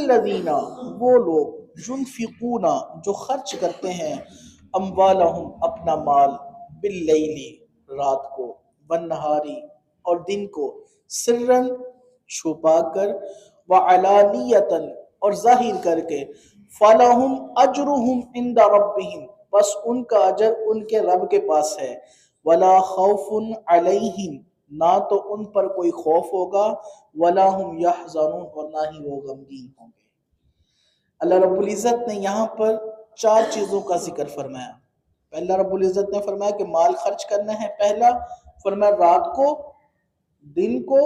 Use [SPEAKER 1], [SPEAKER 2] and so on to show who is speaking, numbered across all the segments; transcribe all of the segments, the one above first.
[SPEAKER 1] الذین وہ لوگ ينفقون جو خرچ کرتے ہیں اموالہم اپنا مال باللیل رات کو والنہاری اور دن کو سرن چھپا کر وعلانیتاً اور ظاہر کر کے فلہم اجرہم عند ربہم بس ان کا اجر ان کے رب کے پاس ہے ولا خوف علیہم نہ تو ان پر کوئی خوف ہوگا ولا ہم یحزنون اور نہ ہی وہ غمگین ہوں گے۔ اللہ رب العزت نے یہاں پر چار چیزوں کا ذکر فرمایا۔ پہلا رب العزت نے فرمایا کہ مال خرچ کرنا ہے، پہلا فرمایا رات کو دن کو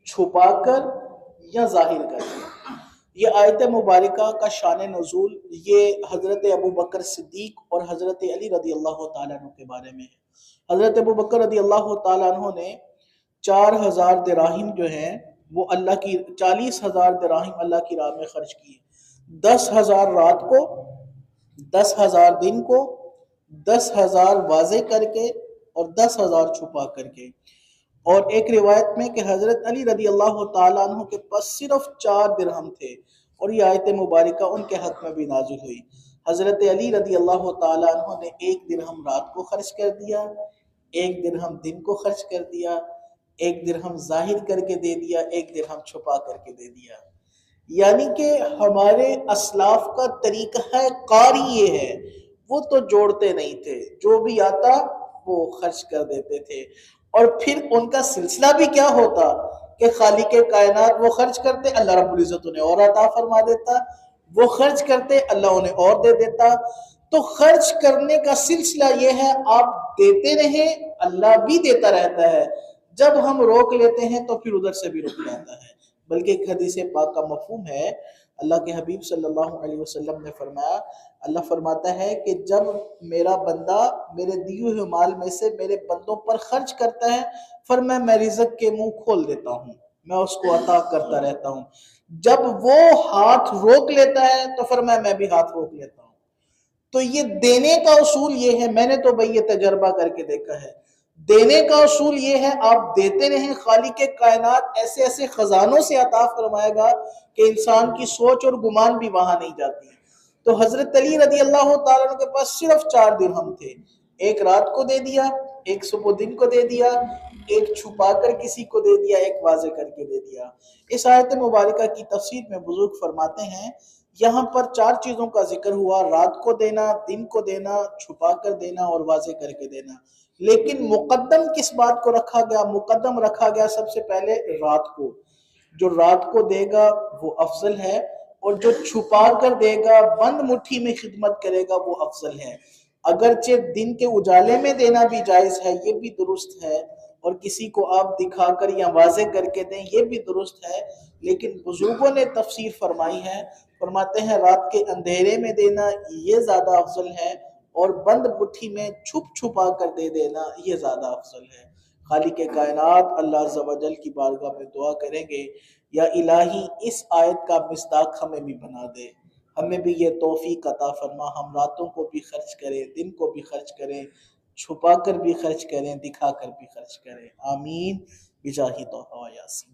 [SPEAKER 1] چھپا کر یا ظاہر کر کے۔ یہ آیت مبارکہ کا شان نزول یہ حضرت ابو بکر صدیق اور حضرت علی رضی اللہ تعالیٰ عنہ کے بارے میں ہے۔ حضرت ابو بکر رضی اللہ تعالیٰ عنہ نے 4000 دراہم جو ہیں وہ 40,000 دراہم اللہ کی راہ میں خرچ کیے، 10,000 رات کو، 10,000 دن کو، 10,000 واضح کر کے اور 10,000 چھپا کر کے۔ اور ایک روایت میں کہ حضرت علی رضی اللہ تعالیٰ عنہ کے پاس صرف 4 درہم تھے اور یہ آیت مبارکہ ان کے حق میں بھی نازل ہوئی۔ حضرت علی رضی اللہ تعالیٰ عنہ نے 1 درہم رات کو خرچ کر دیا، 1 درہم دن کو خرچ کر دیا، 1 درہم ظاہر کر کے دے دیا، 1 درہم چھپا کر کے دے دیا۔ یعنی کہ ہمارے اسلاف کا طریقہ کار یہ ہے، وہ تو جوڑتے نہیں تھے، جو بھی آتا وہ خرچ کر دیتے تھے۔ اور پھر ان کا سلسلہ بھی کیا ہوتا کہ خالق کائنات وہ خرچ کرتے، اللہ رب العزت انہیں اور عطا فرما دیتا، وہ خرچ کرتے، اللہ انہیں اور دے دیتا۔ تو خرچ کرنے کا سلسلہ یہ ہے، آپ دیتے رہیں، اللہ بھی دیتا رہتا ہے، جب ہم روک لیتے ہیں تو پھر ادھر سے بھی رک جاتا ہے۔ بلکہ ایک حدیث پاک کا مفہوم ہے، اللہ کے حبیب صلی اللہ علیہ وسلم نے فرمایا، اللہ فرماتا ہے کہ جب میرا بندہ میرے دیے ہوئے مال میں سے میرے بندوں پر خرچ کرتا ہے، فرمایا میں رزق کے منہ کھول دیتا ہوں، میں اس کو عطا کرتا رہتا ہوں۔ جب وہ ہاتھ روک لیتا ہے تو فرمایا میں بھی ہاتھ روک لیتا ہوں۔ تو یہ دینے کا اصول یہ ہے، میں نے تو بھئی یہ تجربہ کر کے دیکھا ہے، دینے کا اصول یہ ہے، آپ دیتے رہیں، خالق کائنات ایسے ایسے خزانوں سے عطا فرمائے گا کہ انسان کی سوچ اور گمان بھی وہاں نہیں جاتی۔ تو حضرت علی رضی اللہ تعالیٰ عنہ کے پاس صرف 4 درہم تھے، 1 رات کو دے دیا، 1 صبح دن کو دے دیا، 1 چھپا کر کسی کو دے دیا، 1 واضح کر کے دے دیا۔ اس آیت مبارکہ کی تفسیر میں بزرگ فرماتے ہیں، یہاں پر 4 چیزوں کا ذکر ہوا، رات کو دینا، دن کو دینا، چھپا کر دینا اور واضح کر کے دینا۔ لیکن مقدم کس بات کو رکھا گیا؟ مقدم رکھا گیا سب سے پہلے رات کو۔ جو رات کو دے گا وہ افضل ہے، اور جو چھپا کر دے گا، بند مٹھی میں خدمت کرے گا، وہ افضل ہے۔ اگرچہ دن کے اجالے میں دینا بھی جائز ہے، یہ بھی درست ہے، اور کسی کو آپ دکھا کر یا واضح کر کے دیں، یہ بھی درست ہے، لیکن بزرگوں نے تفسیر فرمائی ہے، فرماتے ہیں رات کے اندھیرے میں دینا یہ زیادہ افضل ہے، اور بند مٹھی میں چھپ چھپا کر دے دینا یہ زیادہ افضل ہے۔ خالق کائنات اللہ عز و جل کی بارگاہ میں دعا کریں گے، یا الہی اس آیت کا مصداق ہمیں بھی بنا دے، ہمیں بھی یہ توفیق عطا فرما، ہم راتوں کو بھی خرچ کریں، دن کو بھی خرچ کریں، چھپا کر بھی خرچ کریں، دکھا کر بھی خرچ کریں، آمین بجاہ طہ یاسین۔